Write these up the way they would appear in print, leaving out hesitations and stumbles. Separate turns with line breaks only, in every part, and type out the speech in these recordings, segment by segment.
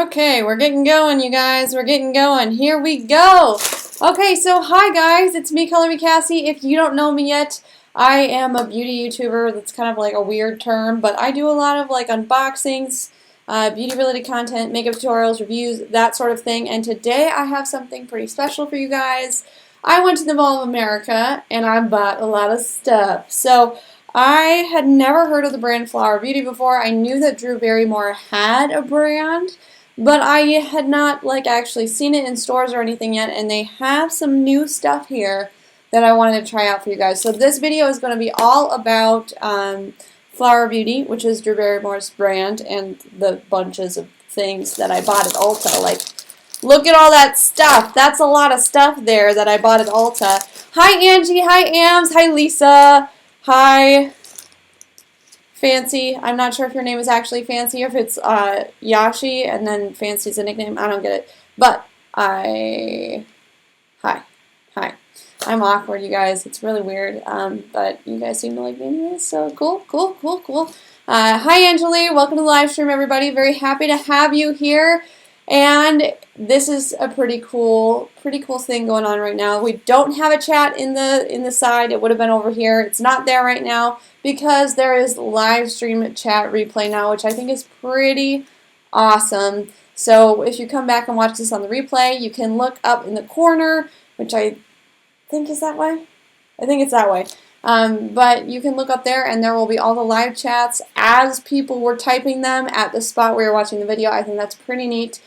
Okay, we're getting going, you guys. We're getting going. Here we go. Okay, so hi guys, it's me, Color Me Cassie. If you don't know me yet, I am a beauty YouTuber. That's kind of like a weird term, but I do a lot of like unboxings, beauty-related content, makeup tutorials, reviews, that sort of thing. And today I have something pretty special for you guys. I went to the Mall of America and I bought a lot of stuff. So I had never heard of the brand Flower Beauty before. I knew that Drew Barrymore had a brand, but I had not actually seen it in stores or anything yet, and they have some new stuff here that I wanted to try out for you guys. So this video is going to be all about Flower Beauty, which is Drew Barrymore's brand, and the bunches of things that I bought at Ulta. Like, look at all that stuff. That's a lot of stuff there that I bought at Ulta. Hi Angie, hi Ams, hi Lisa, hi Fancy. I'm not sure if your name is actually Fancy or if it's Yashi and then Fancy's a nickname. I don't get it. But hi. I'm awkward, you guys. It's really weird. But you guys seem to like me anyways, so cool. Hi Angeli. Welcome to the live stream, everybody. Very happy to have you here. And this is a pretty cool thing going on right now. We don't have a chat in the side. It would have been over here. It's not there right now because there is live stream chat replay now, which I think is pretty awesome. So if you come back and watch this on the replay, you can look up in the corner, which I think is that way. I think it's that way. But you can look up there and there will be all the live chats as people were typing them at the spot where you're watching the video. I think that's pretty neat.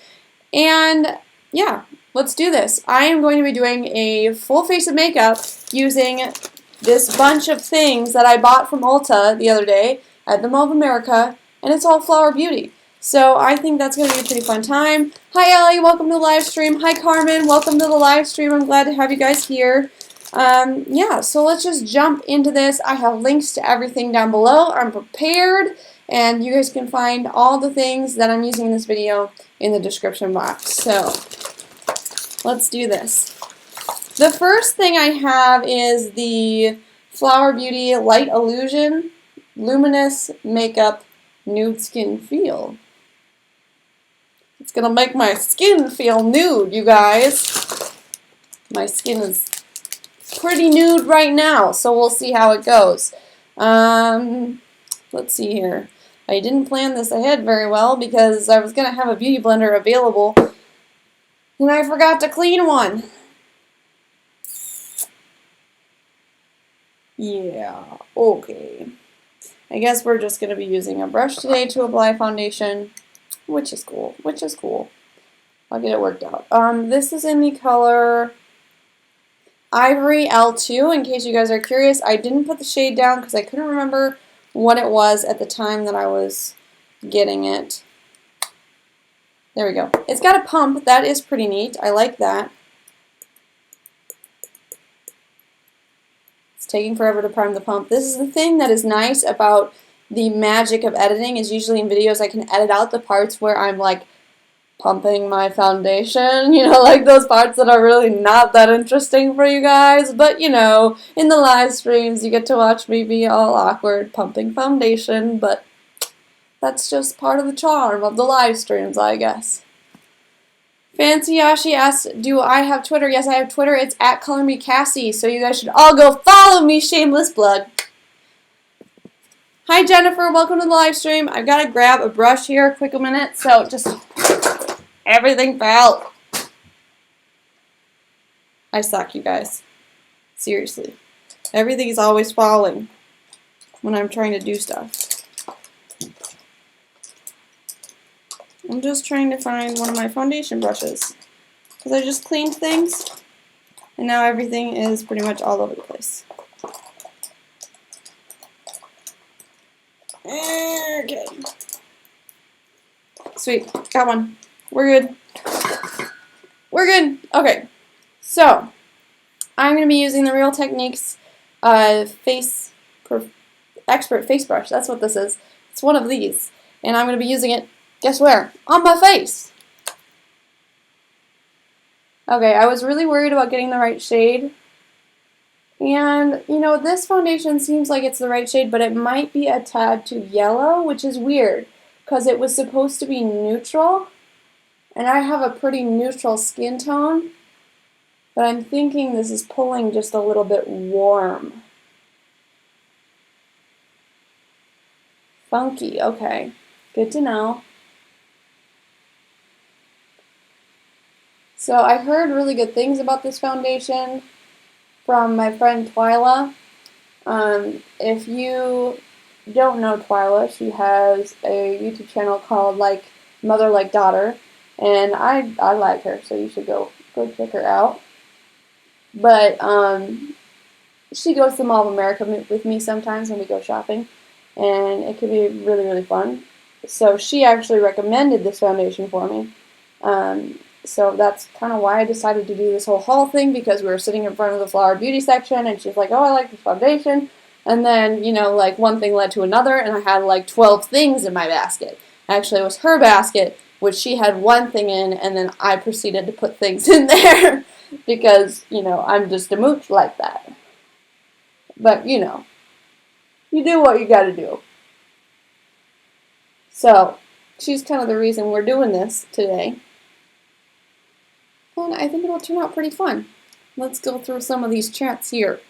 And yeah, let's do this. I am going to be doing a full face of makeup using this bunch of things that I bought from Ulta the other day at the Mall of America, and it's all Flower Beauty. So I think that's going to be a pretty fun time. Hi Ellie, welcome to the live stream. Hi Carmen, welcome to the live stream. I'm glad to have you guys here. Yeah, so let's just jump into this. I have links to everything down below. I'm prepared, and you guys can find all the things that I'm using in this video in the description box. So let's do this. The first thing I have is the Flower Beauty Light Illusion Luminous Makeup Nude Skin Feel. It's going to make my skin feel nude, you guys. My skin is pretty nude right now, so we'll see how it goes. Let's see here. I didn't plan this ahead very well because I was going to have a beauty blender available and I forgot to clean one. Yeah, okay. I guess we're just going to be using a brush today to apply foundation, which is cool, I'll get it worked out. This is in the color Ivory L2, in case you guys are curious. I didn't put the shade down because I couldn't remember what it was at the time that I was getting it. There we go. It's got a pump. That is pretty neat. I like that. It's taking forever to prime the pump. This is the thing that is nice about the magic of editing, is usually in videos I can edit out the parts where I'm like pumping my foundation, you know, like those parts that are really not that interesting for you guys, but you know, in the live streams you get to watch me be all awkward pumping foundation, but that's just part of the charm of the live streams, I guess. Fancy Yashi asks, do I have Twitter? Yes, I have Twitter. It's at Color Me Cassie, so you guys should all go follow me, shameless plug. Hi Jennifer, welcome to the live stream. I've got to grab a brush here, quick a minute, so just everything fell. I suck, you guys. Seriously. Everything is always falling when I'm trying to do stuff. I'm just trying to find one of my foundation brushes because I just cleaned things and now everything is pretty much all over the place. Okay. Sweet. Got one. We're good. We're good. Okay. So, I'm going to be using the Real Techniques Expert Face Brush. That's what this is. It's one of these. And I'm going to be using it, guess where? On my face. Okay, I was really worried about getting the right shade. And, you know, this foundation seems like it's the right shade, but it might be a tad too yellow, which is weird, because it was supposed to be neutral. And I have a pretty neutral skin tone, but I'm thinking this is pulling just a little bit warm. Funky, okay. Good to know. So I heard really good things about this foundation from my friend Twyla. If you don't know Twyla, she has a YouTube channel called like Mother Like Daughter, and I like her, so you should go check her out. But she goes to Mall of America with me sometimes when we go shopping, and it could be really, really fun. So she actually recommended this foundation for me. So that's kind of why I decided to do this whole haul thing, because we were sitting in front of the Flower Beauty section, and she's like, oh, I like this foundation. And then, you know, like one thing led to another, and I had like 12 things in my basket. Actually, it was her basket, which she had one thing in, and then I proceeded to put things in there because, you know, I'm just a mooch like that. But, you know, you do what you gotta do. So, she's kind of the reason we're doing this today. And I think it'll turn out pretty fun. Let's go through some of these chats here.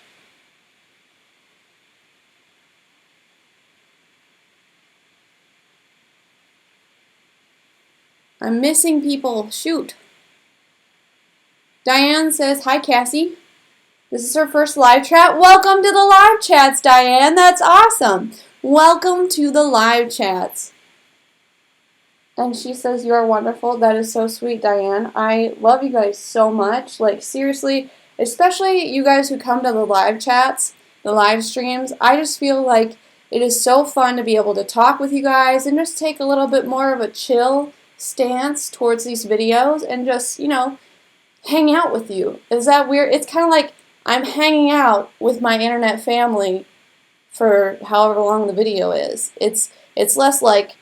I'm missing people. Shoot. Diane says, hi, Cassie. This is her first live chat. Welcome to the live chats, Diane. That's awesome. Welcome to the live chats. And she says, you're wonderful. That is so sweet, Diane. I love you guys so much. Like, seriously, especially you guys who come to the live chats, the live streams. I just feel like it is so fun to be able to talk with you guys and just take a little bit more of a chill stance towards these videos and just, you know, hang out with you. Is that weird? It's kind of like I'm hanging out with my internet family for however long the video is. It's less like,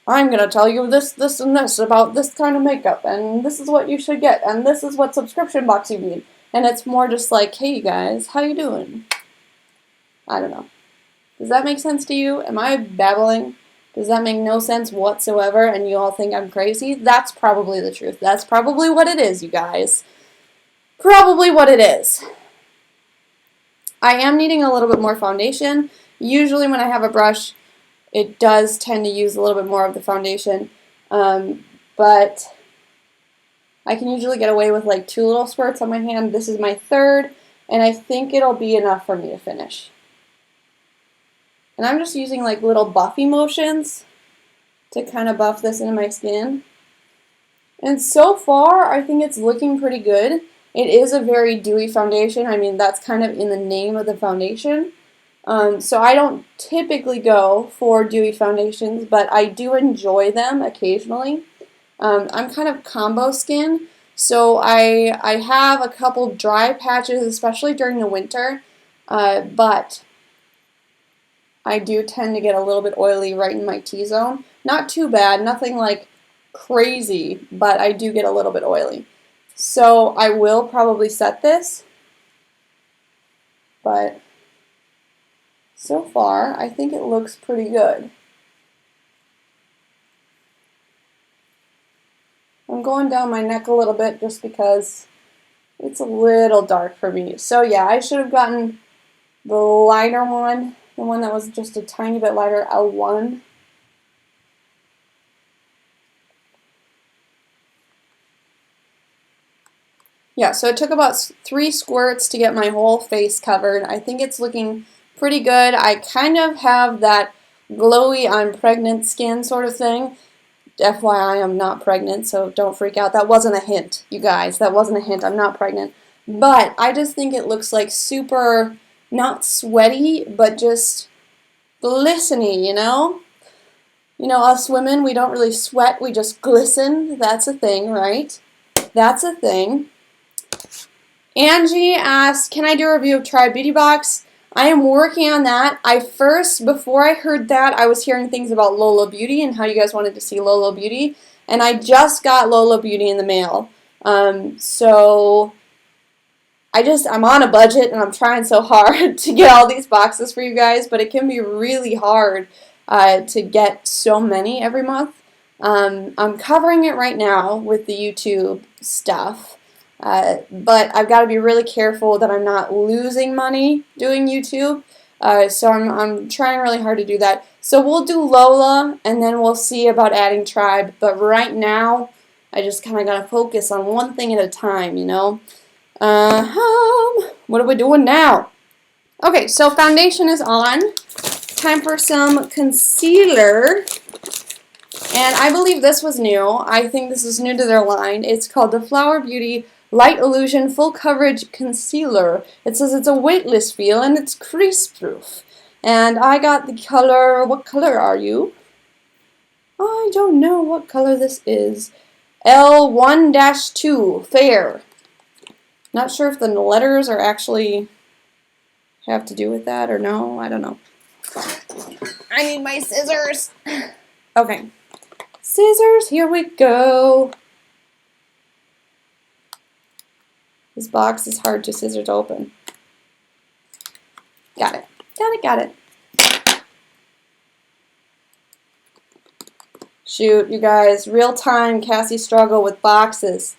I'm going to tell you this, this, and this about this kind of makeup, and this is what you should get, and this is what subscription box you need. And it's more just like, hey, you guys, how you doing? I don't know. Does that make sense to you? Am I babbling? Does that make no sense whatsoever, and you all think I'm crazy? That's probably the truth. That's probably what it is, you guys. Probably what it is. I am needing a little bit more foundation. Usually when I have a brush, it does tend to use a little bit more of the foundation, but I can usually get away with like 2 little squirts on my hand. This is my 3rd, and I think it'll be enough for me to finish. And I'm just using like little buffy motions to kind of buff this into my skin. And so far, I think it's looking pretty good. It is a very dewy foundation. I mean, that's kind of in the name of the foundation. So I don't typically go for dewy foundations, but I do enjoy them occasionally. I'm kind of combo skin, so I have a couple dry patches, especially during the winter, but I do tend to get a little bit oily right in my T-zone. Not too bad, nothing like crazy, but I do get a little bit oily. So I will probably set this, but so far, I think it looks pretty good. I'm going down my neck a little bit just because it's a little dark for me. So yeah, I should have gotten the lighter one, the one that was just a tiny bit lighter, L1. Yeah, so it took about 3 squirts to get my whole face covered. I think it's looking pretty good. I kind of have that glowy, I'm pregnant skin sort of thing. FYI, I'm not pregnant, so don't freak out. That wasn't a hint, you guys. That wasn't a hint. I'm not pregnant. But I just think it looks like super, not sweaty, but just glistening, you know? You know, us women, we don't really sweat, we just glisten. That's a thing, right? That's a thing. Angie asked, can I do a review of Tribe Beauty Box? I am working on that. Before I heard that, I was hearing things about Lola Beauty and how you guys wanted to see Lola Beauty. And I just got Lola Beauty in the mail. So I'm on a budget and I'm trying so hard to get all these boxes for you guys, but it can be really hard to get so many every month. I'm covering it right now with the YouTube stuff, but I've got to be really careful that I'm not losing money doing YouTube. So I'm trying really hard to do that. So we'll do Lola, and then we'll see about adding Tribe. But right now, I just kind of got to focus on one thing at a time, you know? What are we doing now? Okay, so foundation is on. Time for some concealer. And I believe this was new. I think this is new to their line. It's called the Flower Beauty Light Illusion Full Coverage Concealer. It says it's a weightless feel and it's crease proof. And I got the color, what color are you? I don't know what color this is. L1-2, Fair. Not sure if the letters are actually have to do with that or no. I don't know. I need my scissors. Okay. Scissors, here we go. This box is hard to scissors open. Got it. Got it, got it. Shoot, you guys, real time Cassie struggle with boxes.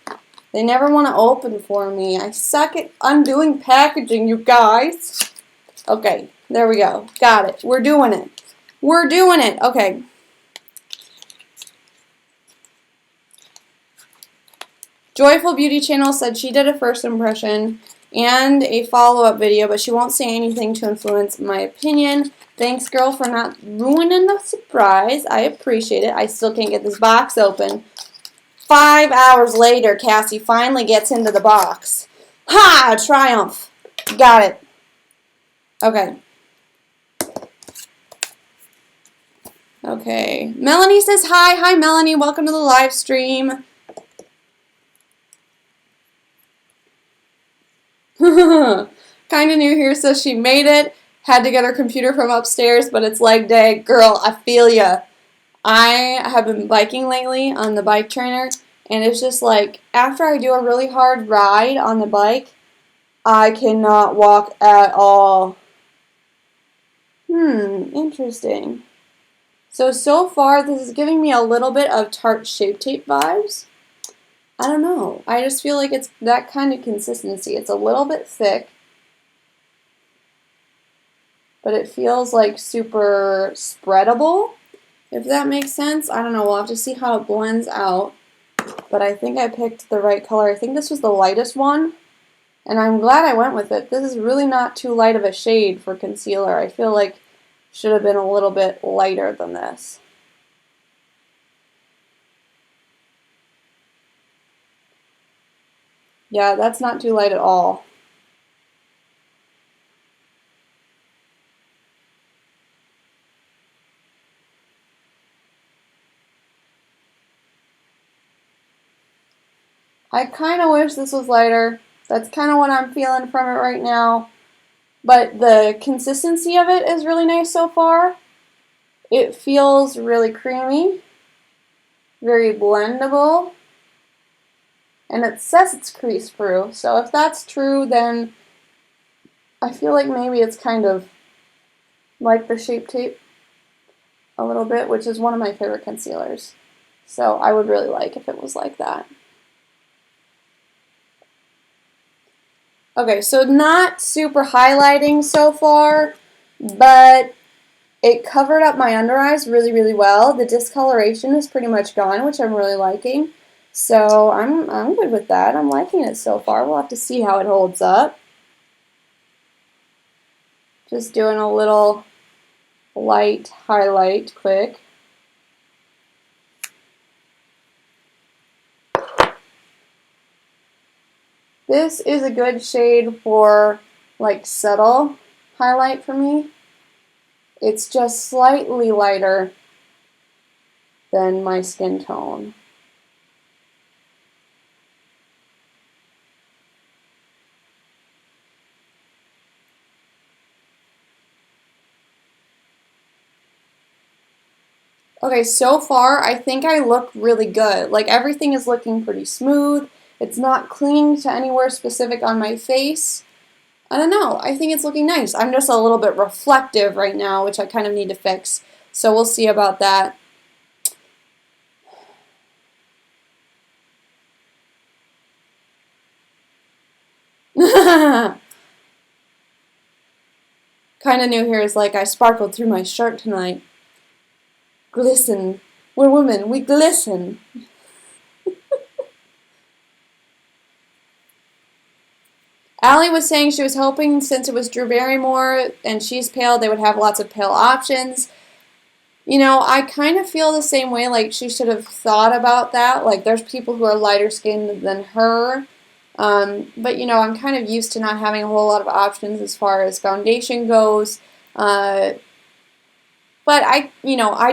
They never want to open for me. I suck at undoing packaging, you guys. Okay, there we go. Got it. We're doing it. We're doing it. Okay. Joyful Beauty Channel said she did a first impression and a follow-up video, but she won't say anything to influence my opinion. Thanks, girl, for not ruining the surprise. I appreciate it. I still can't get this box open. 5 hours later, Cassie finally gets into the box. Ha! Triumph. Got it. Okay. Okay. Melanie says hi. Hi, Melanie. Welcome to the live stream. Kind of new here, says she made it. Had to get her computer from upstairs, but it's leg day. Girl, I feel ya. I have been biking lately on the bike trainer, and it's just like, after I do a really hard ride on the bike, I cannot walk at all. Interesting. So far, this is giving me a little bit of Tarte Shape Tape vibes. I don't know. I just feel like it's that kind of consistency. It's a little bit thick, but it feels like super spreadable, if that makes sense. I don't know. We'll have to see how it blends out, but I think I picked the right color. I think this was the lightest one, and I'm glad I went with it. This is really not too light of a shade for concealer. I feel like it should have been a little bit lighter than this. Yeah, that's not too light at all. I kind of wish this was lighter. That's kind of what I'm feeling from it right now. But the consistency of it is really nice so far. It feels really creamy, very blendable. And it says it's crease proof, so if that's true, then I feel like maybe it's kind of like the Shape Tape a little bit, which is one of my favorite concealers. So I would really like if it was like that. Okay, so not super highlighting so far, but it covered up my under eyes really, really well. The discoloration is pretty much gone, which I'm really liking. So I'm good with that. I'm liking it so far. We'll have to see how it holds up. Just doing a little light highlight quick. This is a good shade for like subtle highlight for me. It's just slightly lighter than my skin tone. Okay, so far I think I look really good. Like everything is looking pretty smooth. It's not clinging to anywhere specific on my face. I don't know. I think it's looking nice. I'm just a little bit reflective right now, which I kind of need to fix. So we'll see about that. Kind of new here is like I sparkled through my shirt tonight. Glisten. We're women. We glisten. Allie was saying she was hoping since it was Drew Barrymore and she's pale, they would have lots of pale options. You know, I kind of feel the same way, like she should have thought about that. Like there's people who are lighter skinned than her. But, you know, I'm kind of used to not having a whole lot of options as far as foundation goes. But I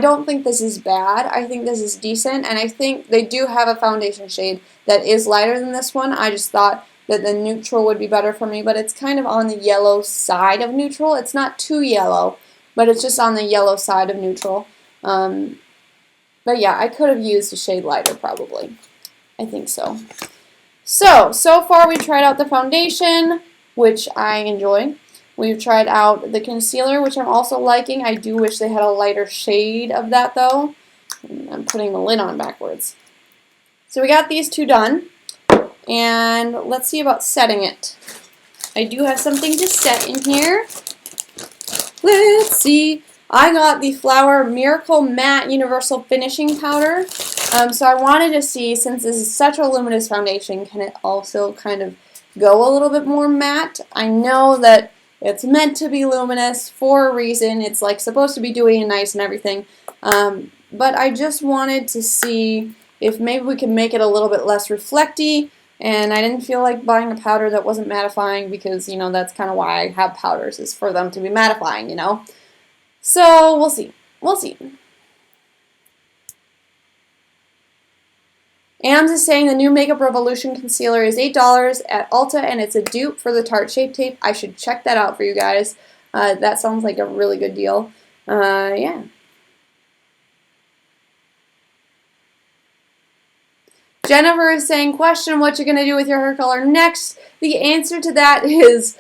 don't think this is bad. I think this is decent. And I think they do have a foundation shade that is lighter than this one. I just thought that the neutral would be better for me. But it's kind of on the yellow side of neutral. It's not too yellow, but it's just on the yellow side of neutral. But yeah, I could have used a shade lighter probably. I think so. So far we tried out the foundation, which I enjoy. We've tried out the concealer, which I'm also liking. I do wish they had a lighter shade of that, though. I'm putting the lid on backwards. So we got these two done, and let's see about setting it. I do have something to set in here. Let's see. I got the Flower Miracle Matte Universal Finishing Powder. So I wanted to see, since this is such a luminous foundation, can it also kind of go a little bit more matte? I know that it's meant to be luminous for a reason. It's like supposed to be dewy and nice and everything. But I just wanted to see if maybe we can make it a little bit less reflecty. And I didn't feel like buying a powder that wasn't mattifying because, you know, that's kind of why I have powders, is for them to be mattifying, you know. So we'll see. We'll see. Ams is saying the new Makeup Revolution concealer is $8 at Ulta, and it's a dupe for the Tarte Shape Tape. I should check that out for you guys. That sounds like a really good deal. Yeah. Jennifer is saying, question, what you're going to do with your hair color next? The answer to that is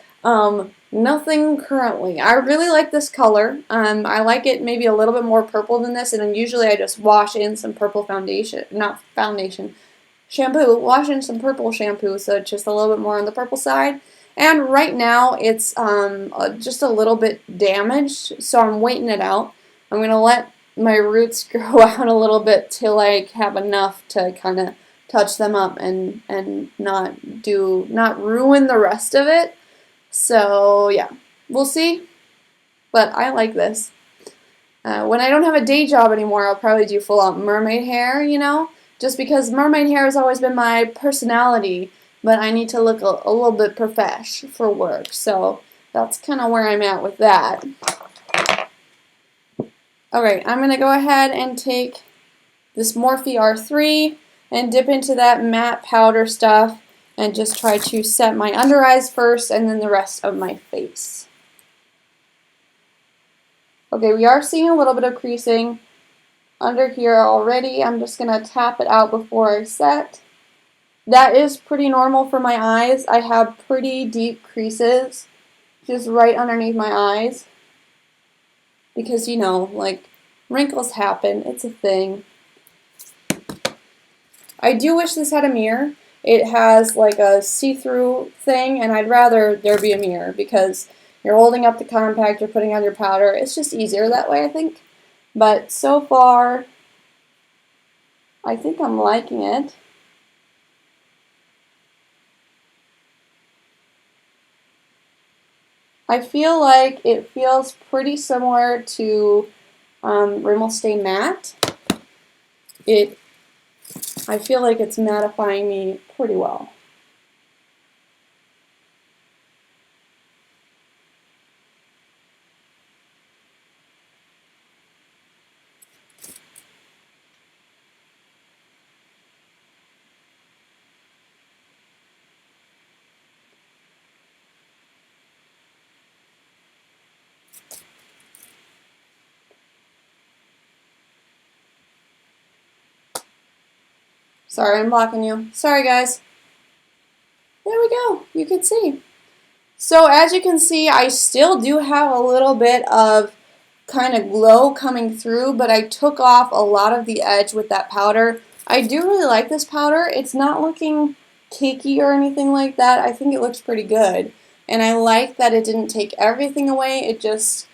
nothing currently. I really like this color. I like it maybe a little bit more purple than this, and then usually I just wash in some purple foundation, not foundation, shampoo. Wash in some purple shampoo, so it's just a little bit more on the purple side. And right now it's just a little bit damaged, so I'm waiting it out. I'm going to let my roots grow out a little bit till I have enough to kind of touch them up and not ruin the rest of it. So yeah, we'll see. But I like this. When I don't have a day job anymore, I'll probably do full-on mermaid hair, you know, just because mermaid hair has always been my personality, but I need to look a little bit profesh for work. So that's kind of where I'm at with that. Okay, I'm going to go ahead and take this Morphe R3 and dip into that matte powder stuff and just try to set my under eyes first and then the rest of my face. Okay, we are seeing a little bit of creasing under here already. I'm just going to tap it out before I set. That is pretty normal for my eyes. I have pretty deep creases just right underneath my eyes. Because, you know, like, wrinkles happen. It's a thing. I do wish this had a mirror. It has like a see-through thing, and I'd rather there be a mirror because you're holding up the compact, you're putting on your powder. It's just easier that way, I think. But so far, I think I'm liking it. I feel like it feels pretty similar to Rimmel Stay Matte. I feel like it's mattifying me pretty well. Sorry, I'm blocking you. Sorry, guys. There we go. You can see. So as you can see, I still do have a little bit of kind of glow coming through, but I took off a lot of the edge with that powder. I do really like this powder. It's not looking cakey or anything like that. I think it looks pretty good. And I like that it didn't take everything away. It just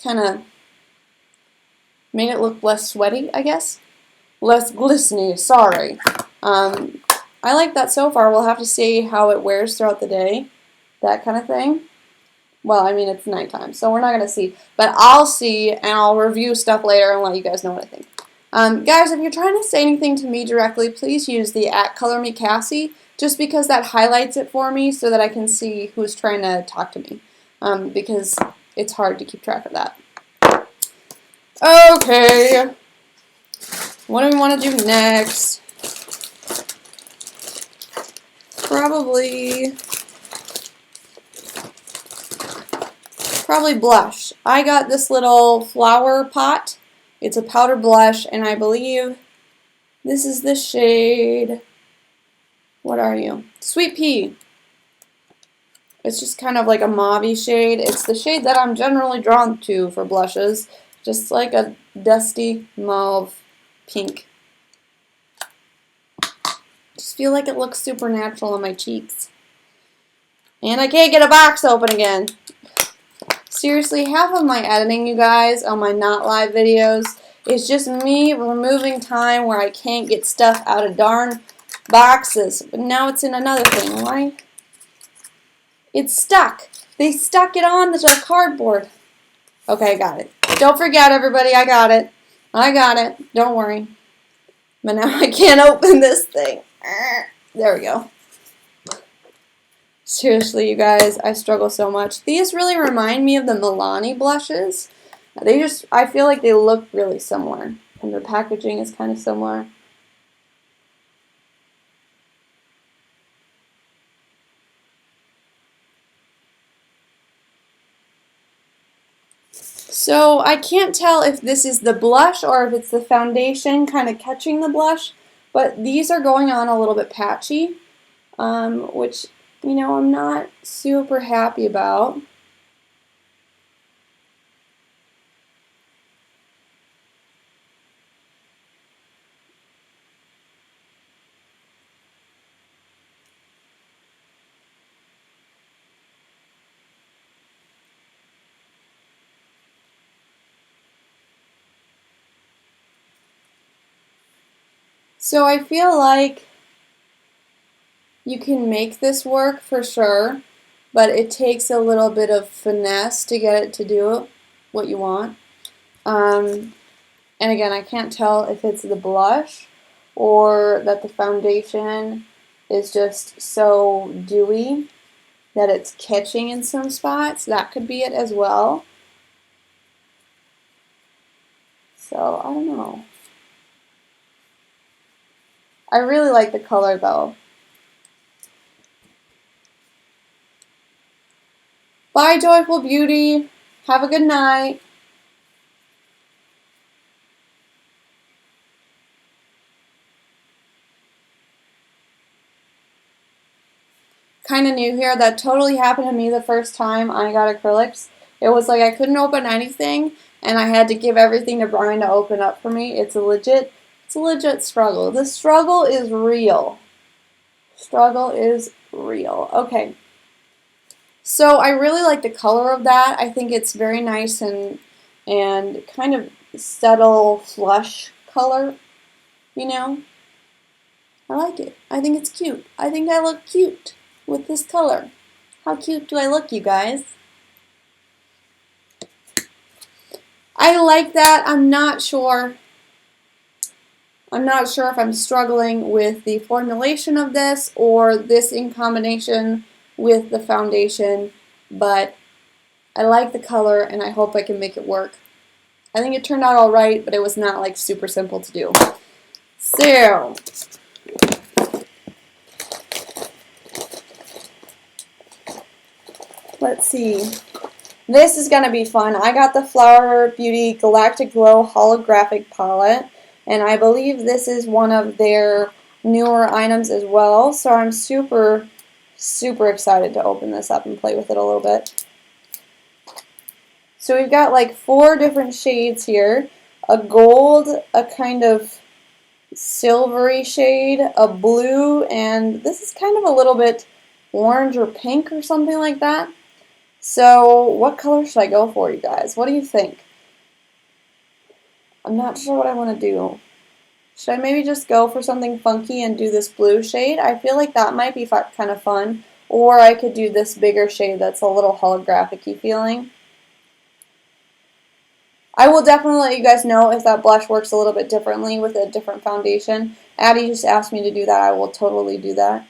kind of made it look less sweaty, I guess. Less glistening, sorry. I like that so far. We'll have to see how it wears throughout the day. That kind of thing. Well, I mean, it's nighttime, so we're not going to see. But I'll see, and I'll review stuff later and let you guys know what I think. Guys, if you're trying to say anything to me directly, please use the @ColorMeCassie, just because that highlights it for me so that I can see who's trying to talk to me. Because it's hard to keep track of that. Okay. What do we want to do next? Probably blush. I got this little flower pot. It's a powder blush, and I believe this is the shade, what are you? Sweet Pea. It's just kind of like a mauve-y shade. It's the shade that I'm generally drawn to for blushes. Just like a dusty mauve pink. Just feel like it looks super natural on my cheeks. And I can't get a box open again. Seriously, half of my editing, you guys, on my not live videos is just me removing time where I can't get stuff out of darn boxes. But now it's in another thing. Why? It's stuck. They stuck it on the cardboard. Okay, I got it. Don't forget, everybody, I got it. I got it. Don't worry. But now I can't open this thing. There we go. Seriously, you guys, I struggle so much. These really remind me of the Milani blushes. I feel like they look really similar. And the packaging is kind of similar. So I can't tell if this is the blush or if it's the foundation kind of catching the blush. But these are going on a little bit patchy, which, you know, I'm not super happy about. So I feel like you can make this work for sure, but it takes a little bit of finesse to get it to do what you want. And again, I can't tell if it's the blush or that the foundation is just so dewy that it's catching in some spots. That could be it as well. So, I don't know. I really like the color though. Bye, Joyful Beauty. Have a good night. Kind of new here. That totally happened to me the first time I got acrylics. It was like I couldn't open anything, and I had to give everything to Brian to open up for me. It's a legit struggle. The struggle is real. Struggle is real. Okay. So I really like the color of that. I think it's very nice and kind of subtle flush color, you know. I like it. I think it's cute. I think I look cute with this color. How cute do I look, you guys? I like that. I'm not sure if I'm struggling with the formulation of this or this in combination with the foundation, but I like the color and I hope I can make it work. I think it turned out all right, but it was not like super simple to do. So, let's see. This is going to be fun. I got the Flower Beauty Galactic Glow Holographic Palette, and I believe this is one of their newer items as well, so I'm super excited to open this up and play with it a little bit. So we've got like 4 different shades here. A gold, a kind of silvery shade, a blue, and this is kind of a little bit orange or pink or something like that. So what color should I go for, you guys? What do you think? I'm not sure what I want to do. Should I maybe just go for something funky and do this blue shade? I feel like that might be kind of fun. Or I could do this bigger shade that's a little holographic-y feeling. I will definitely let you guys know if that blush works a little bit differently with a different foundation. Addie just asked me to do that. I will totally do that.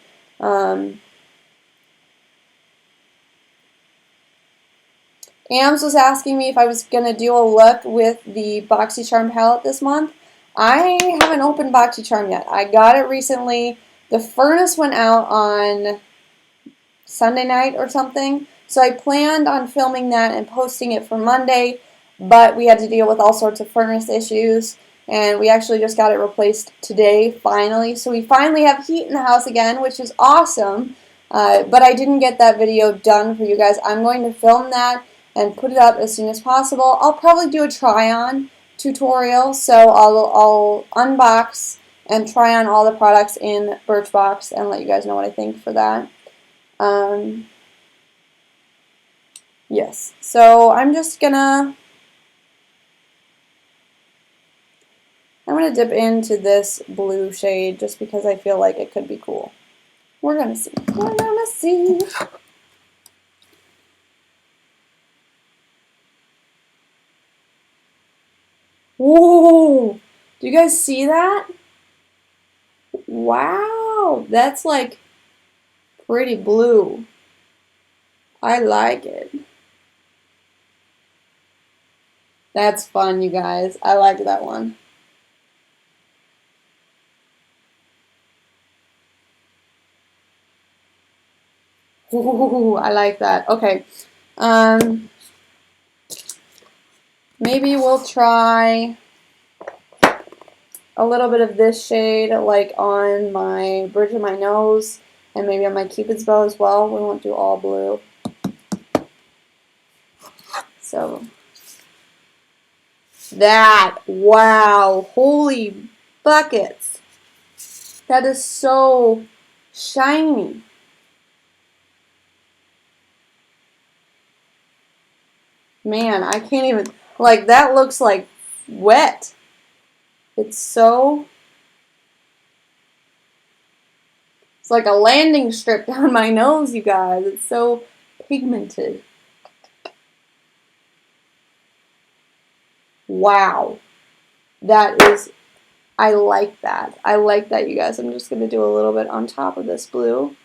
Ams was asking me if I was going to do a look with the BoxyCharm palette this month. I haven't opened BoxyCharm yet. I got it recently. The furnace went out on Sunday night or something, so I planned on filming that and posting it for Monday, but we had to deal with all sorts of furnace issues, and we actually just got it replaced today, finally. So we finally have heat in the house again, which is awesome, but I didn't get that video done for you guys. I'm going to film that and put it up as soon as possible. I'll probably do a try-on tutorial, so I'll unbox and try on all the products in Birchbox and let you guys know what I think for that. Yes, so I'm gonna dip into this blue shade just because I feel like it could be cool. We're gonna see. We're gonna see. Whoa! Do you guys see that? Wow, that's like pretty blue. I like it. That's fun, you guys. I like that one. Ooh, I like that. Okay. Maybe we'll try a little bit of this shade like on my bridge of my nose and maybe on my Cupid's bow as well. We won't do all blue. So that, wow, holy buckets. That is so shiny. Man, I can't even, like, that looks like wet. It's like a landing strip down my nose, you guys. It's so pigmented. Wow. That is, I like that. I like that, you guys. I'm just going to do a little bit on top of this blue.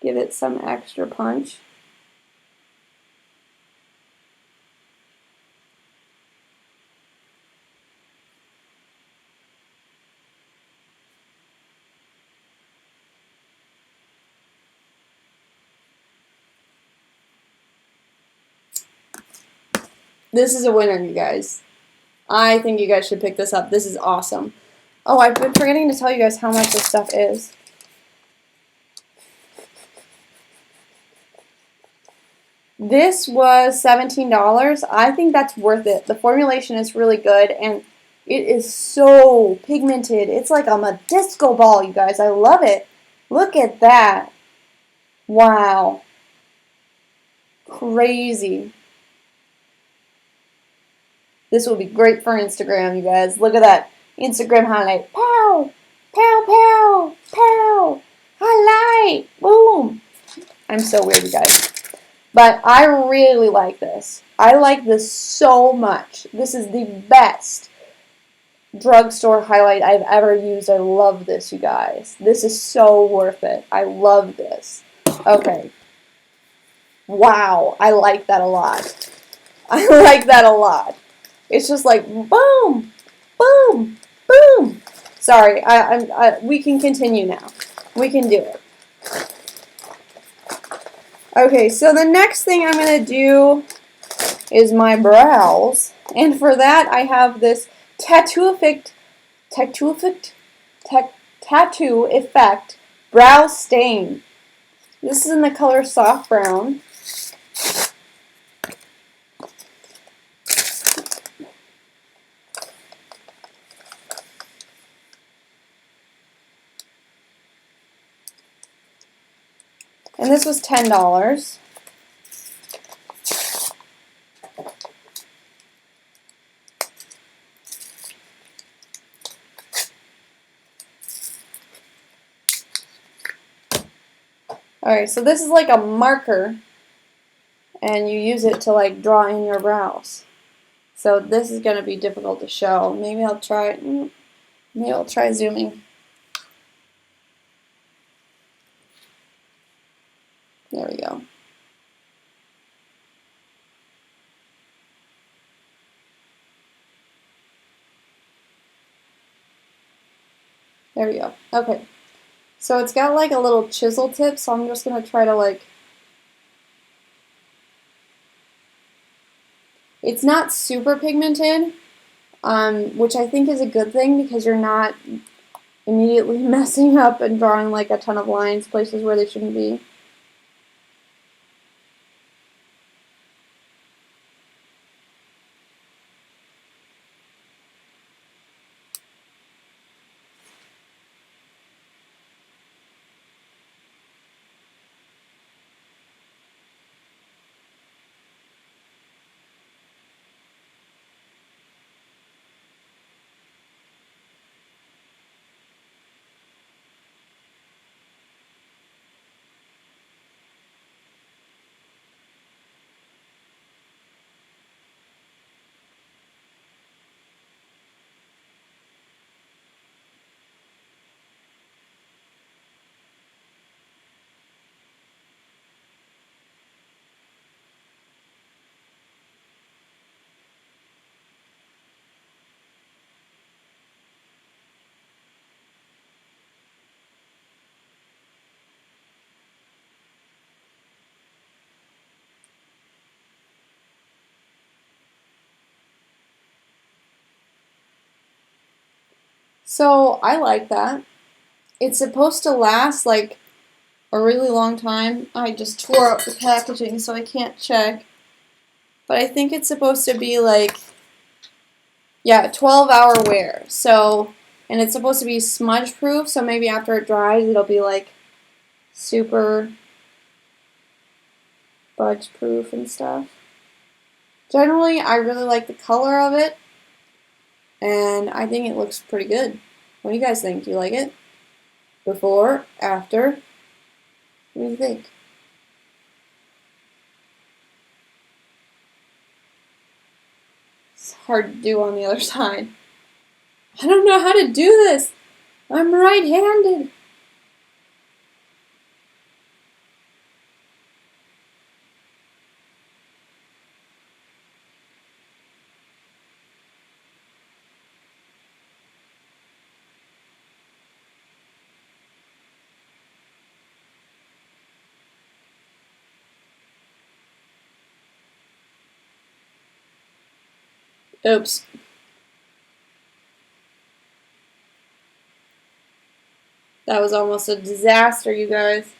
Give it some extra punch. This is a winner, you guys. I think you guys should pick this up. This is awesome. Oh, I've been forgetting to tell you guys how much this stuff is. This was $17. I think that's worth it. The formulation is really good, and it is so pigmented. It's like I'm a disco ball, you guys. I love it. Look at that. Wow. Crazy. This will be great for Instagram, you guys. Look at that Instagram highlight. Pow! Pow, pow! Pow! Highlight! Boom! I'm so weird, you guys. But I really like this. I like this so much. This is the best drugstore highlight I've ever used. I love this, you guys. This is so worth it. I love this. Okay. Wow. I like that a lot. I like that a lot. It's just like boom, boom, boom. Sorry, we can continue now. We can do it. Okay, so the next thing I'm going to do is my brows. And for that, I have this Tattoo Effect Brow Stain. This is in the color Soft Brown. And this was $10. Alright, so this is like a marker, and you use it to like draw in your brows. So this is going to be difficult to show. Maybe I'll try zooming. There we go. There we go. Okay. So it's got like a little chisel tip, so I'm just going to try to like... It's not super pigmented, which I think is a good thing because you're not immediately messing up and drawing like a ton of lines places where they shouldn't be. So I like that. It's supposed to last like a really long time. I just tore up the packaging so I can't check. But I think it's supposed to be like, yeah, 12-hour wear. So, and it's supposed to be smudge proof, so maybe after it dries it'll be like super budge proof and stuff. Generally, I really like the color of it, and I think it looks pretty good. What do you guys think? Do you like it? Before? After? What do you think? It's hard to do on the other side. I don't know how to do this. I'm right-handed. Oops. That was almost a disaster, you guys.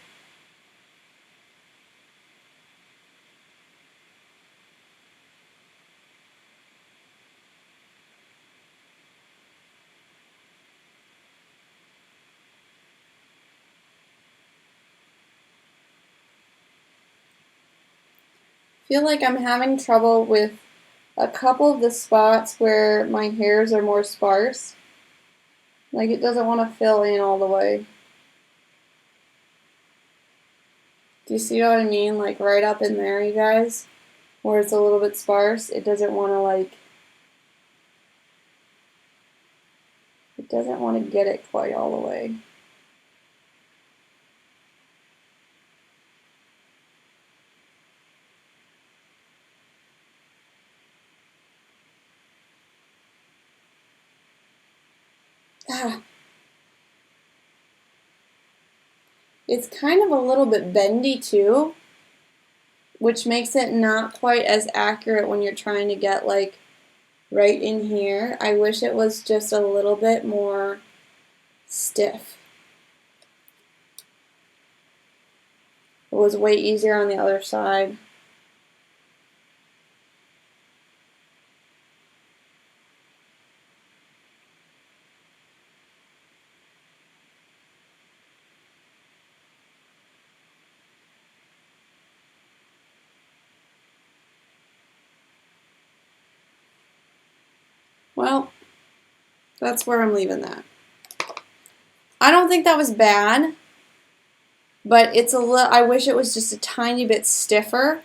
I feel like I'm having trouble with a couple of the spots where my hairs are more sparse. Like it doesn't want to fill in all the way. Do you see what I mean? Like right up in there, you guys, where it's a little bit sparse, it doesn't want to get it quite all the way. Ah. It's kind of a little bit bendy too, which makes it not quite as accurate when you're trying to get like right in here. I wish it was just a little bit more stiff. It was way easier on the other side. well, that's where I'm leaving that. I don't think that was bad, but it's a little, I wish it was just a tiny bit stiffer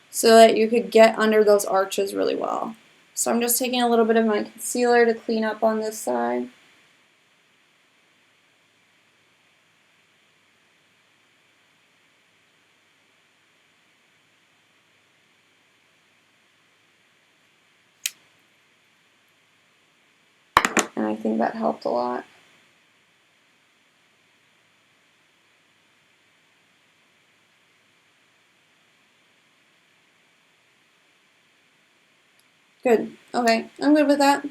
so that you could get under those arches really well. So I'm just taking a little bit of my concealer to clean up on this side. And I think that helped a lot. Good. Okay, I'm good with that.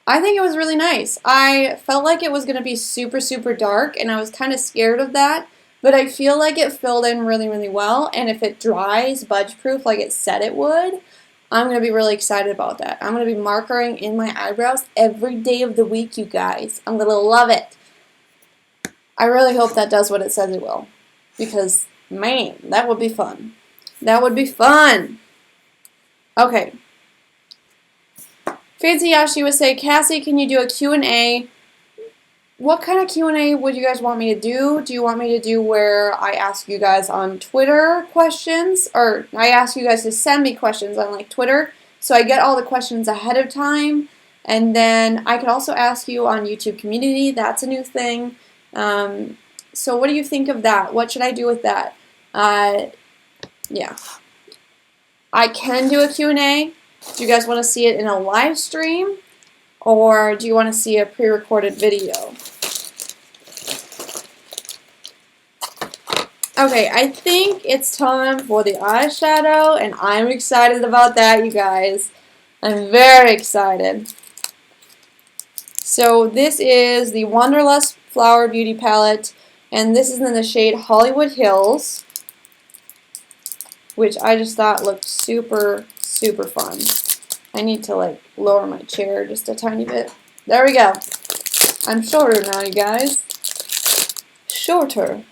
I think it was really nice. I felt like it was going to be super, super dark, and I was kind of scared of that. But I feel like it filled in really, really well. And if it dries budge-proof like it said it would, I'm going to be really excited about that. I'm going to be markering in my eyebrows every day of the week, you guys. I'm going to love it. I really hope that does what it says it will. Because, man, that would be fun. That would be fun. Okay. Fancy Yashi would say, Cassie, can you do a Q&A? What kind of Q&A would you guys want me to do? Do you want me to do where I ask you guys on Twitter questions? Or I ask you guys to send me questions on like Twitter so I get all the questions ahead of time. And then I could also ask you on YouTube community. That's a new thing. So what do you think of that? What should I do with that? Yeah. I can do a Q&A. Do you guys want to see it in a live stream? Or do you want to see a pre-recorded video? Okay, I think it's time for the eyeshadow, and I'm excited about that, you guys. I'm very excited. So this is the Wanderlust Flower Beauty Palette, and this is in the shade Hollywood Hills, which I just thought looked super, super fun. I need to like lower my chair just a tiny bit. There we go. I'm shorter now, you guys. Shorter.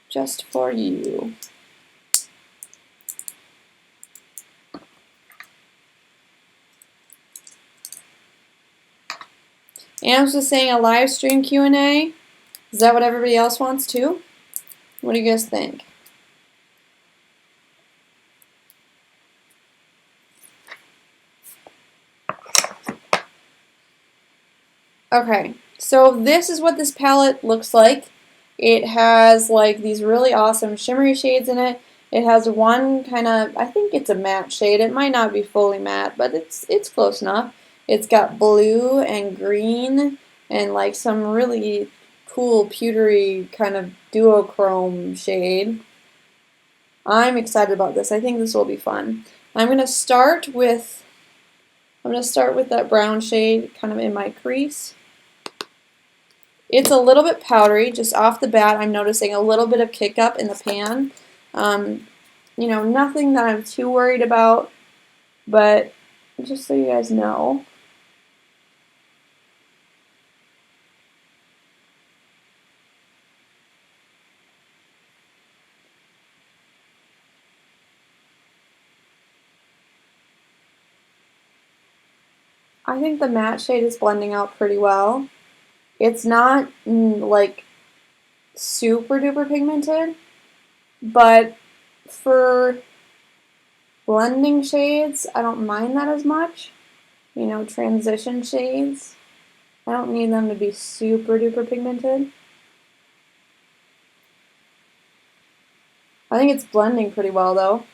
Just for you. Am's just saying a live stream Q&A. Is that what everybody else wants too? What do you guys think? Okay, so this is what this palette looks like. It has like these really awesome shimmery shades in it. It has one kind of, I think it's a matte shade. It might not be fully matte, but it's close enough. It's got blue and green and like some really cool pewtery kind of duochrome shade. I'm excited about this. I think this will be fun. I'm gonna start with that brown shade kind of in my crease. It's a little bit powdery, just off the bat. I'm noticing a little bit of kick up in the pan. You know, nothing that I'm too worried about, but just so you guys know. I think the matte shade is blending out pretty well. It's not like super duper pigmented, but for blending shades, I don't mind that as much. You know, transition shades, I don't need them to be super duper pigmented. I think it's blending pretty well though.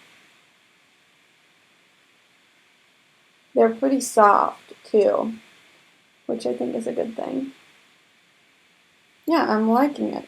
They're pretty soft too, which I think is a good thing. Yeah, I'm liking it.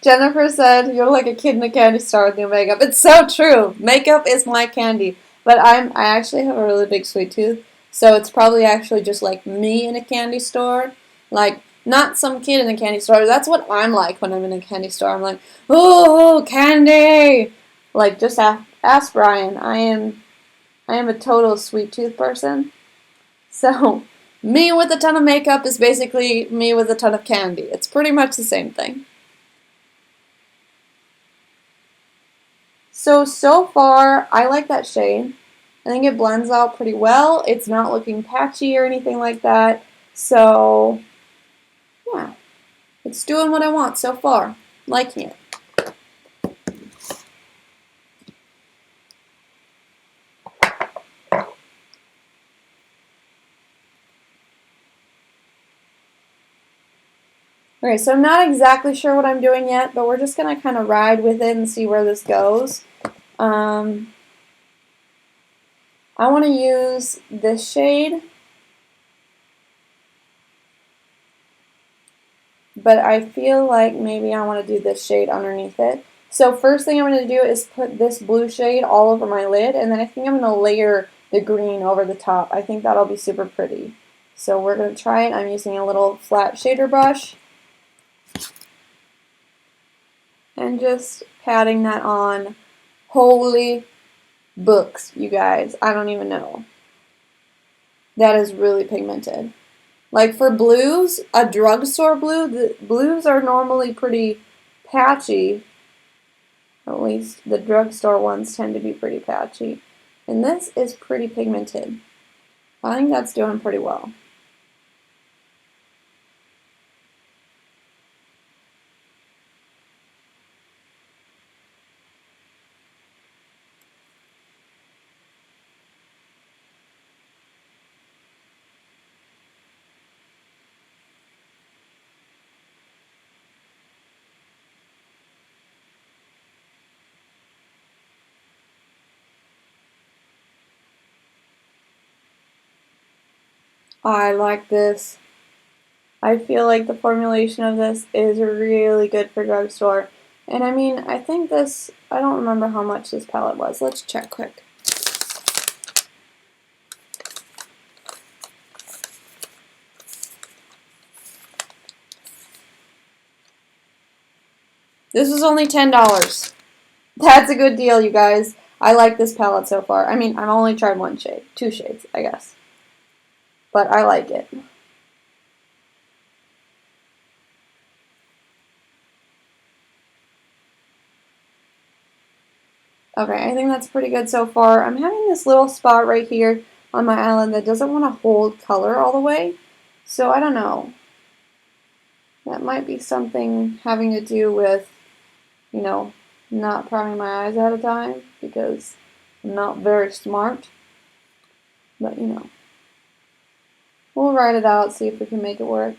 Jennifer said, "You're like a kid in a candy store with your makeup." It's so true. Makeup is my candy. But I actually have a really big sweet tooth, so it's probably actually just like me in a candy store. Like not some kid in a candy store. That's what I'm like when I'm in a candy store. I'm like, oh, candy! Like, just ask Brian. I am a total sweet tooth person. So, me with a ton of makeup is basically me with a ton of candy. It's pretty much the same thing. So far, I like that shade. I think it blends out pretty well. It's not looking patchy or anything like that. So, yeah, it's doing what I want so far. Liking it. Okay, so I'm not exactly sure what I'm doing yet, but we're just going to kind of ride with it and see where this goes. I want to use this shade, but I feel like maybe I want to do this shade underneath it. So first thing I'm going to do is put this blue shade all over my lid, and then I think I'm going to layer the green over the top. I think that'll be super pretty. So we're going to try it. I'm using a little flat shader brush. And just patting that on. Holy books, you guys. I don't even know. That is really pigmented. Like for blues, a drugstore blue, the blues are normally pretty patchy. At least the drugstore ones tend to be pretty patchy. And this is pretty pigmented. I think that's doing pretty well. I like this. I feel like the formulation of this is really good for drugstore. And I mean, I think this, I don't remember how much this palette was. Let's check quick. This was only $10. That's a good deal, you guys. I like this palette so far. I mean, I've only tried one shade. 2 shades, I guess. But I like it. Okay, I think that's pretty good so far. I'm having this little spot right here on my eyelid that doesn't want to hold color all the way. So I don't know. That might be something having to do with, you know, not priming my eyes at a time because I'm not very smart. But, you know, we'll write it out, see if we can make it work.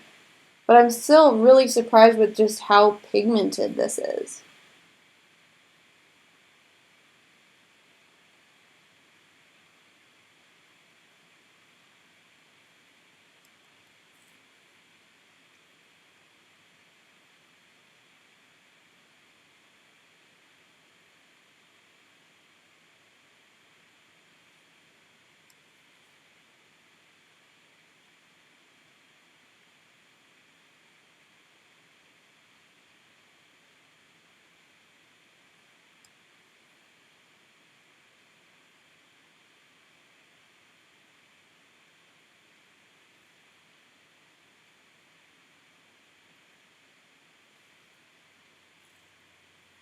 But I'm still really surprised with just how pigmented this is.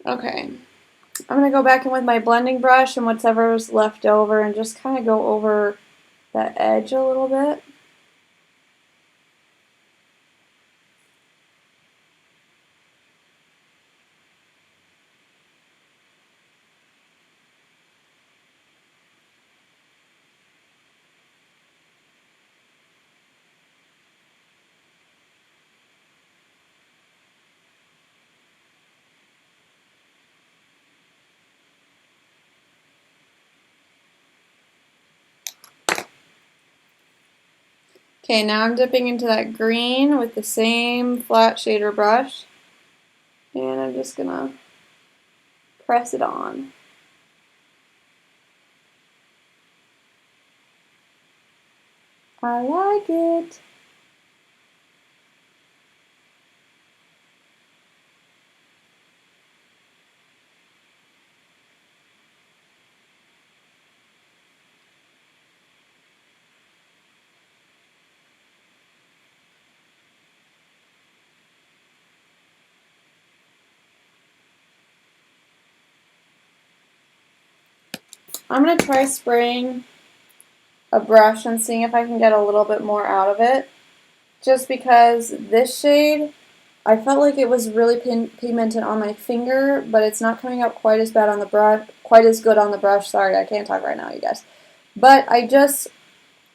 Okay, I'm going to go back in with my blending brush and whatever's left over and just kind of go over that edge a little bit. Okay, now I'm dipping into that green with the same flat shader brush, and I'm just gonna press it on. I like it. I'm going to try spraying a brush and seeing if I can get a little bit more out of it. Just because this shade, I felt like it was really pigmented on my finger, but it's not coming up quite as bad on the brush, quite as good on the brush. Sorry, I can't talk right now, you guys. But I just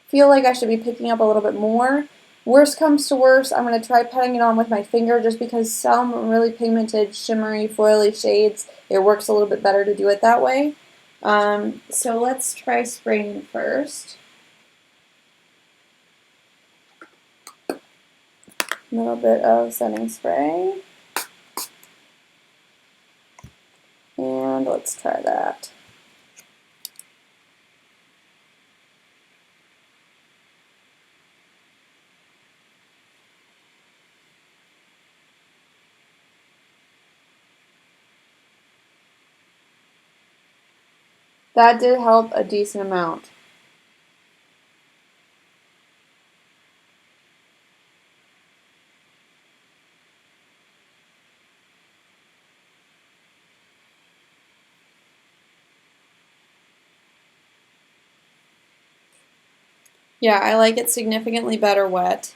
feel like I should be picking up a little bit more. Worst comes to worst, I'm going to try patting it on with my finger just because some really pigmented, shimmery, foily shades, it works a little bit better to do it that way. So let's try spraying first. A little bit of setting spray. And let's try that. That did help a decent amount. Yeah, I like it significantly better wet.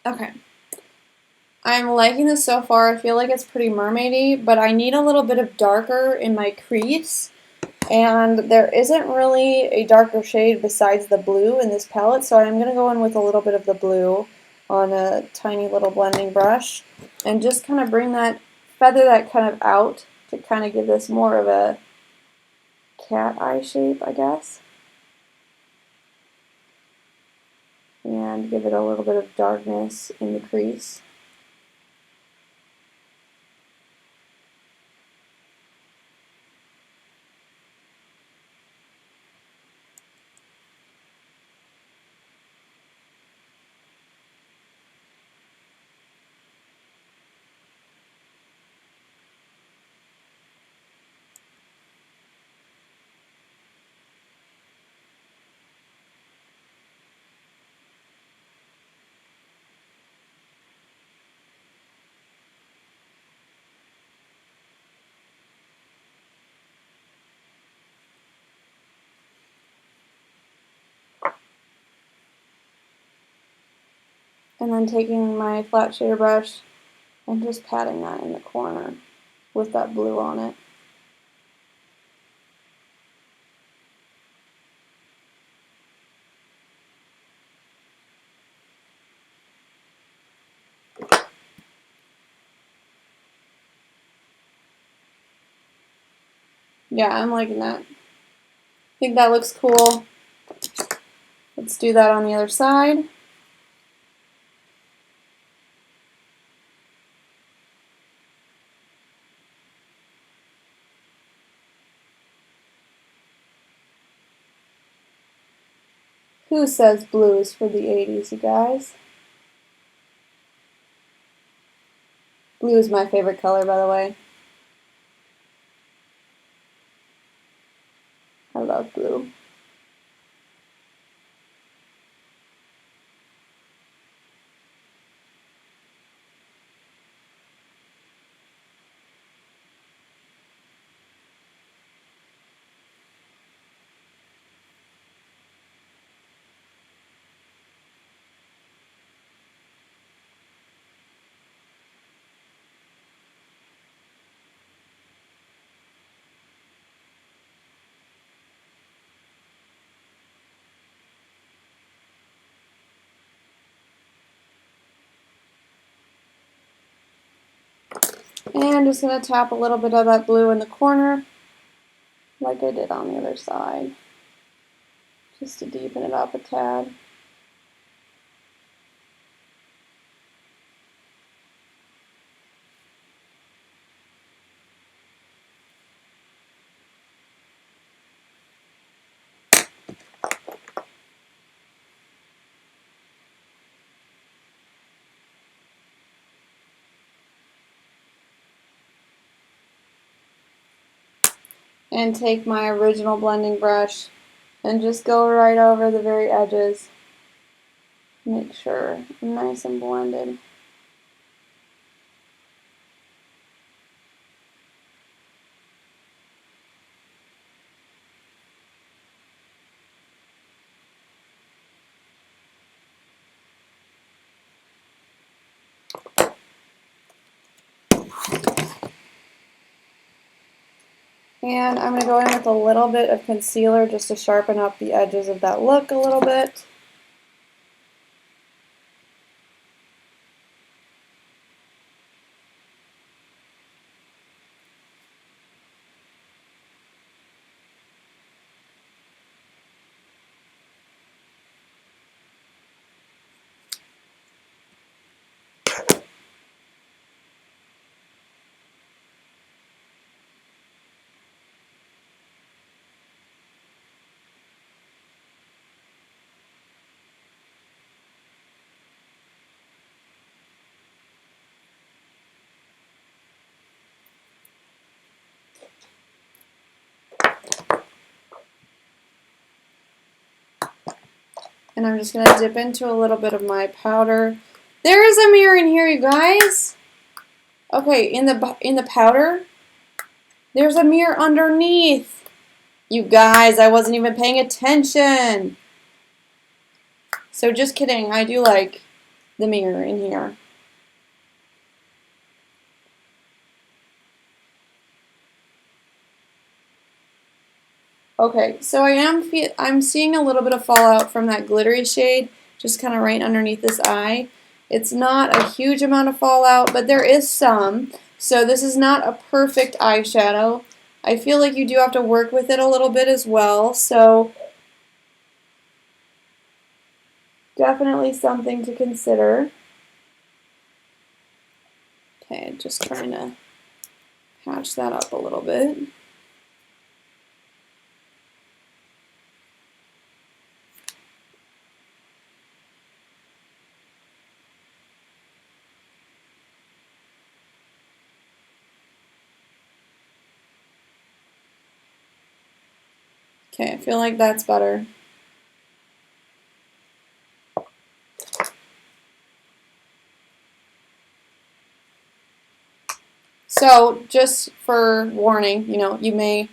Okay. I'm liking this so far. I feel like it's pretty mermaidy, but I need a little bit of darker in my crease. And there isn't really a darker shade besides the blue in this palette, so I'm going to go in with a little bit of the blue on a tiny little blending brush and just kind of bring that, feather that kind of out to kind of give this more of a cat eye shape, I guess. And give it a little bit of darkness in the crease. And then taking my flat shader brush and just patting that in the corner with that blue on it. Yeah, I'm liking that. I think that looks cool. Let's do that on the other side. Who says blue is for the 80s, you guys? Blue is my favorite color, by the way. I love blue. And I'm just going to tap a little bit of that blue in the corner, like I did on the other side, just to deepen it up a tad. And take my original blending brush and just go right over the very edges. Make sure I'm nice and blended. And I'm going to go in with a little bit of concealer just to sharpen up the edges of that look a little bit. And I'm just going to dip into a little bit of my powder. There is a mirror in here, you guys. Okay, in the powder, there's a mirror underneath. You guys, I wasn't even paying attention. So just kidding, I do like the mirror in here. Okay, so I'm seeing a little bit of fallout from that glittery shade, just kind of right underneath this eye. It's not a huge amount of fallout, but there is some. So this is not a perfect eyeshadow. I feel like you do have to work with it a little bit as well, so definitely something to consider. Okay, just trying to patch that up a little bit. Okay, I feel like that's better. So, just for warning, you may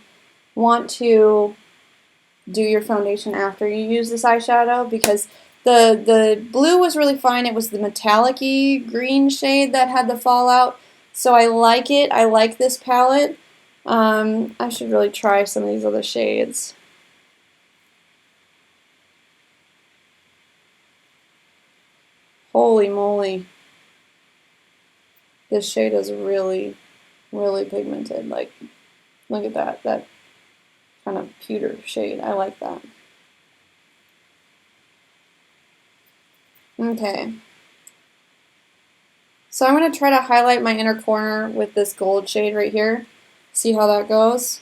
want to do your foundation after you use this eyeshadow because the blue was really fine. It was the metallic-y green shade that had the fallout. So I like it. I like this palette. I should really try some of these other shades. Holy moly. This shade is really, really pigmented. Like, look at that kind of pewter shade. I like that. Okay. So I'm going to try to highlight my inner corner with this gold shade right here. See how that goes?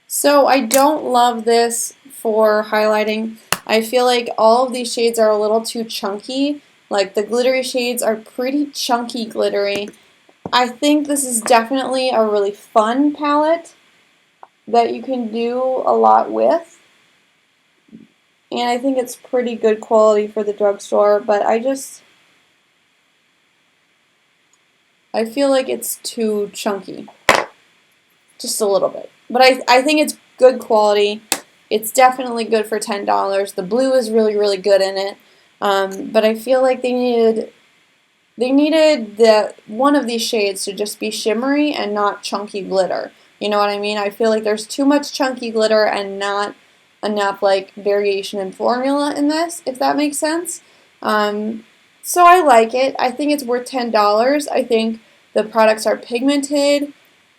So I don't love this for highlighting. I feel like all of these shades are a little too chunky. Like the glittery shades are pretty chunky glittery. I think this is definitely a really fun palette. that you can do a lot with. And I think it's pretty good quality for the drugstore, but I feel like it's too chunky. Just a little bit. But I think it's good quality. It's definitely good for $10. The blue is really, really good in it. But I feel like they needed one of these shades to just be shimmery and not chunky glitter. You know what I mean? I feel like there's too much chunky glitter and not enough like variation in formula in this, if that makes sense. So I like it. I think it's worth $10. I think the products are pigmented,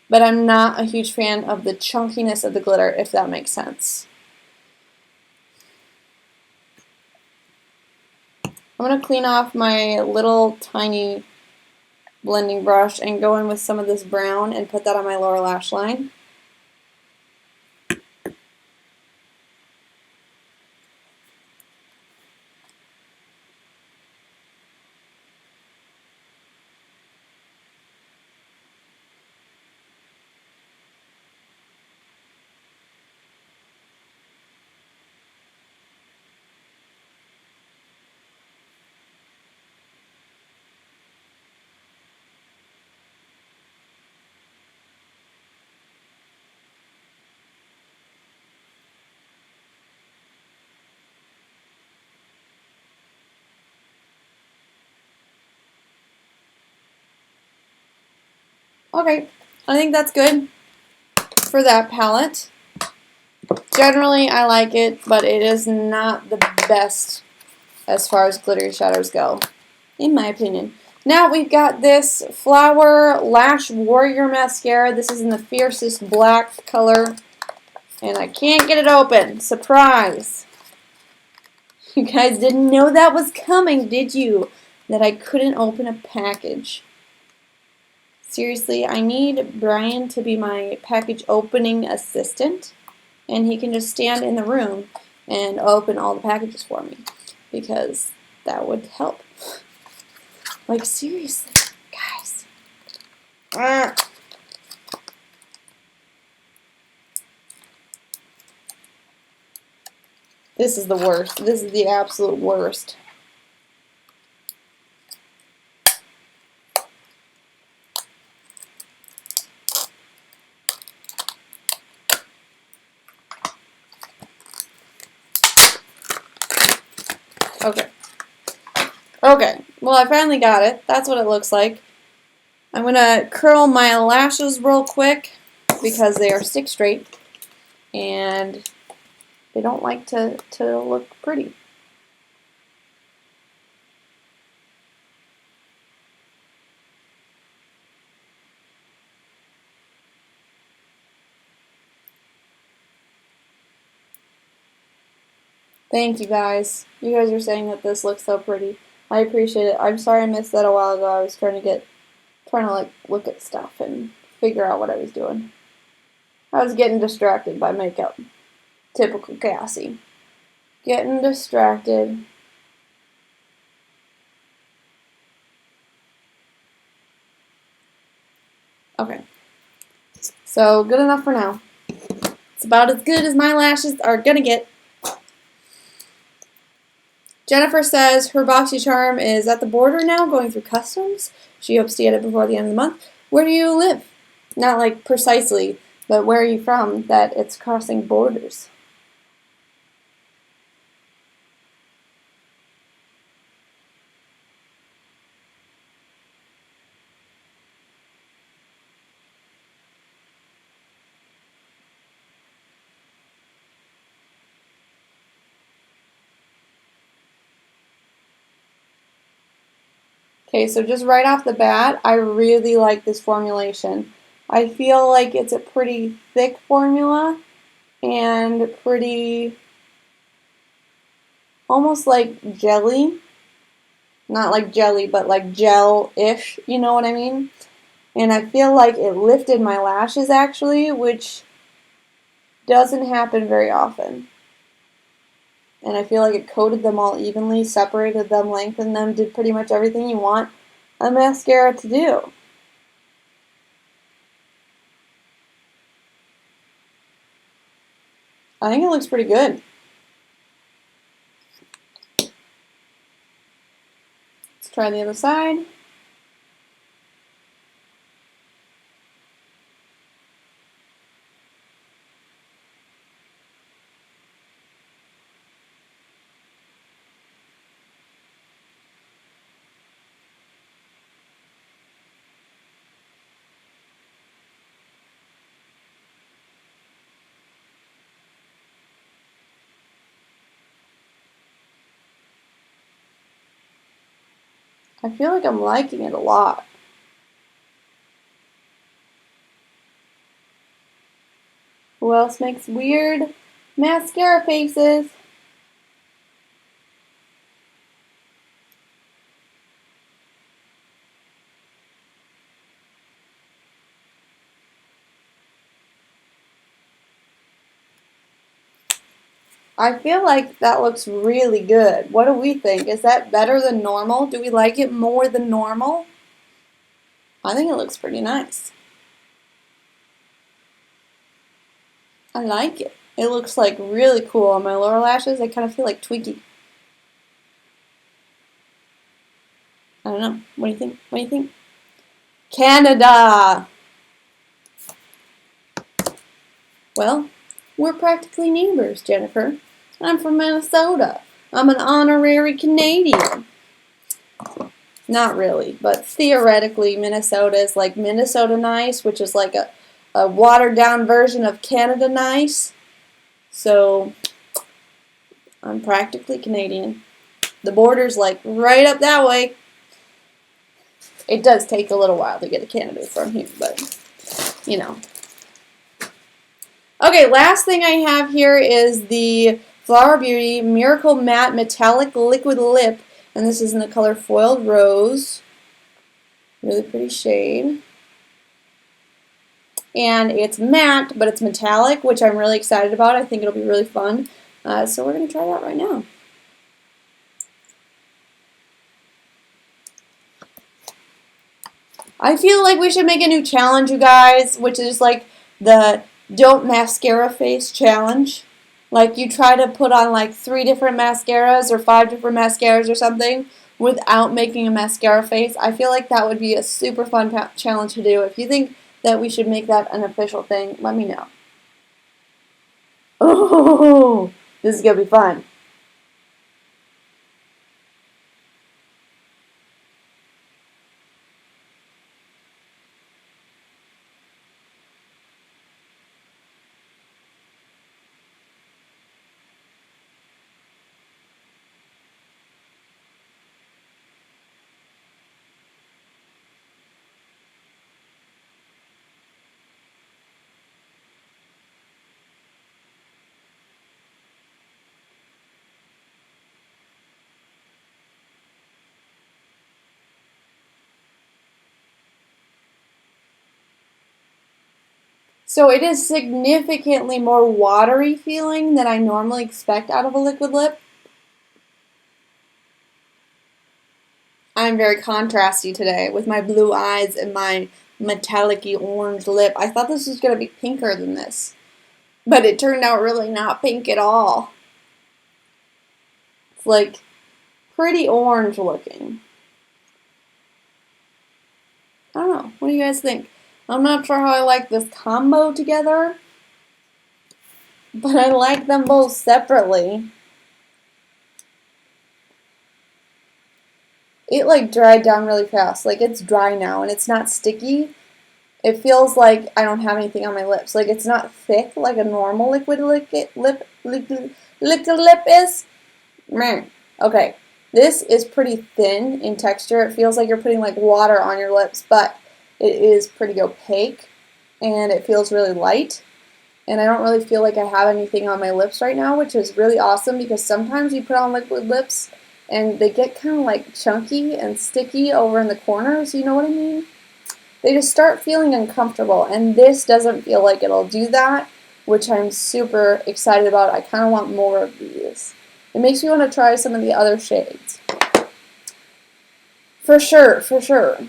but I'm not a huge fan of the chunkiness of the glitter, if that makes sense. I'm going to clean off my little tiny blending brush and go in with some of this brown and put that on my lower lash line. Okay, I think that's good for that palette. Generally, I like it, but it is not the best as far as glittery shadows go, in my opinion. Now we've got this Flower Lash Warrior Mascara. This is in the Fiercest Black color, and I can't get it open. Surprise! You guys didn't know that was coming, did you? That I couldn't open a package. Seriously, I need Brian to be my package opening assistant, and he can just stand in the room and open all the packages for me, because that would help. Like, seriously, guys. This is the worst. This is the absolute worst. Okay. Okay. Well, I finally got it. That's what it looks like. I'm going to curl my lashes real quick because they are stick straight and they don't like to look pretty. Thank you guys. You guys are saying that this looks so pretty. I appreciate it. I'm sorry I missed that a while ago. I was trying to like look at stuff and figure out what I was doing. I was getting distracted by makeup. Typical Cassie. Getting distracted. Okay. So good enough for now. It's about as good as my lashes are gonna get. Jennifer says her BoxyCharm is at the border now, going through customs. She hopes to get it before the end of the month. Where do you live? Not like precisely, but where are you from that it's crossing borders? Okay, so just right off the bat, I really like this formulation. I feel like it's a pretty thick formula and pretty, almost like jelly. Not like jelly, but like gel-ish, you know what I mean? And I feel like it lifted my lashes actually, which doesn't happen very often. And I feel like it coated them all evenly, separated them, lengthened them, did pretty much everything you want a mascara to do. I think it looks pretty good. Let's try the other side. I feel like I'm liking it a lot. Who else makes weird mascara faces? I feel like that looks really good. What do we think? Is that better than normal? Do we like it more than normal? I think it looks pretty nice. I like it. It looks like really cool on my lower lashes. I kind of feel like Twiggy. I don't know. What do you think? What do you think? Canada! Well, we're practically neighbors, Jennifer. I'm from Minnesota. I'm an honorary Canadian. Not really, but theoretically, Minnesota is like Minnesota Nice, which is like a watered-down version of Canada Nice. So, I'm practically Canadian. The border's like right up that way. It does take a little while to get to Canada from here, but, you know. Okay, last thing I have here is the Flower Beauty Miracle Matte Metallic Liquid Lip. And this is in the color Foiled Rose. Really pretty shade. And it's matte, but it's metallic, which I'm really excited about. I think it'll be really fun. So we're going to try that right now. I feel like we should make a new challenge, you guys, which is like the Don't Mascara Face Challenge. Like you try to put on like 3 different mascaras or 5 different mascaras or something without making a mascara face. I feel like that would be a super fun challenge to do. If you think that we should make that an official thing, let me know. Oh, this is going to be fun. So it is significantly more watery feeling than I normally expect out of a liquid lip. I'm very contrasty today with my blue eyes and my metallic-y orange lip. I thought this was going to be pinker than this, but it turned out really not pink at all. It's like pretty orange looking. I don't know. What do you guys think? I'm not sure how I like this combo together, but I like them both separately. It like dried down really fast. Like it's dry now and it's not sticky. It feels like I don't have anything on my lips. Like it's not thick like a normal liquid lip is. Man. Okay. This is pretty thin in texture. It feels like you're putting like water on your lips, but it is pretty opaque and it feels really light. And I don't really feel like I have anything on my lips right now, which is really awesome because sometimes you put on liquid lips and they get kind of like chunky and sticky over in the corners, you know what I mean? They just start feeling uncomfortable, and this doesn't feel like it'll do that, which I'm super excited about. I kind of want more of these. It makes me want to try some of the other shades. For sure, for sure.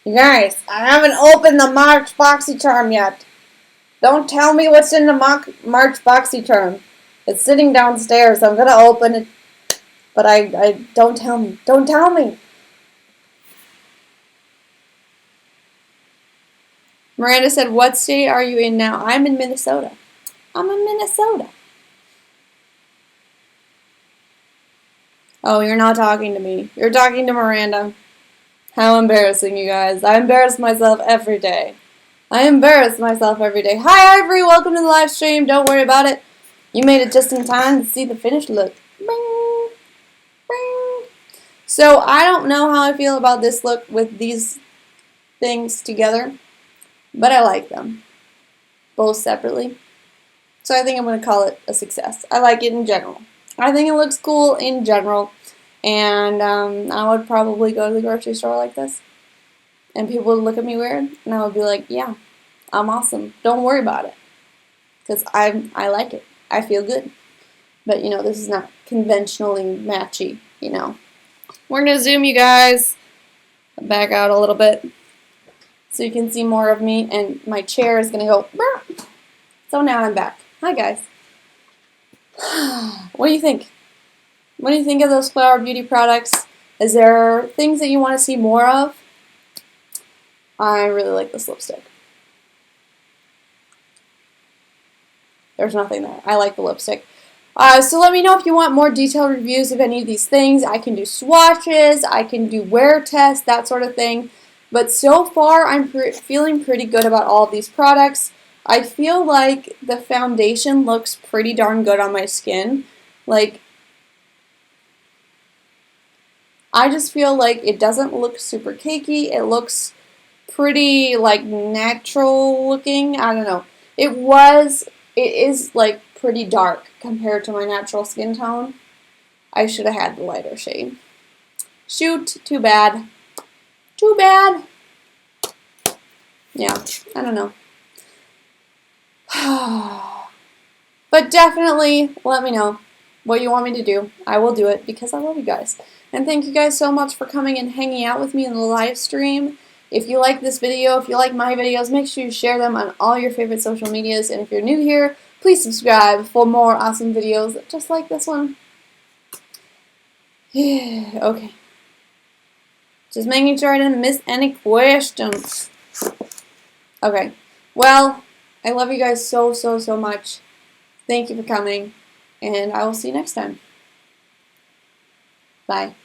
You guys, I haven't opened the March BoxyCharm yet. Don't tell me what's in the March BoxyCharm. It's sitting downstairs. I'm gonna open it, but I don't tell me. Don't tell me. Miranda said, "What state are you in now?" I'm in Minnesota. I'm in Minnesota. Oh, you're not talking to me. You're talking to Miranda. How embarrassing, you guys. I embarrass myself every day. I embarrass myself every day. Hi, Ivory. Welcome to the live stream. Don't worry about it. You made it just in time to see the finished look. Bing, bing. So, I don't know how I feel about this look with these things together, but I like them. Both separately. So, I think I'm going to call it a success. I like it in general. I think it looks cool in general. And I would probably go to the grocery store like this. And people would look at me weird. And I would be like, yeah, I'm awesome. Don't worry about it. Because I like it. I feel good. But, you know, this is not conventionally matchy, you know. We're going to zoom you guys back out a little bit so you can see more of me. And my chair is going to go, burp. So now I'm back. Hi, guys. What do you think? What do you think of those Flower Beauty products? Is there things that you want to see more of? I really like this lipstick. There's nothing there. I like the lipstick. So let me know if you want more detailed reviews of any of these things. I can do swatches, I can do wear tests, that sort of thing. But so far, I'm feeling pretty good about all of these products. I feel like the foundation looks pretty darn good on my skin. Like, I just feel like it doesn't look super cakey. It looks pretty, like, natural looking. I don't know. It is, like, pretty dark compared to my natural skin tone. I should have had the lighter shade. Shoot, too bad. Too bad. Yeah, I don't know. But definitely let me know what you want me to do. I will do it because I love you guys. And thank you guys so much for coming and hanging out with me in the live stream. If you like this video, if you like my videos, make sure you share them on all your favorite social medias. And if you're new here, please subscribe for more awesome videos just like this one. Okay. Just making sure I didn't miss any questions. Okay. Well, I love you guys so, so, so much. Thank you for coming. And I will see you next time. Bye.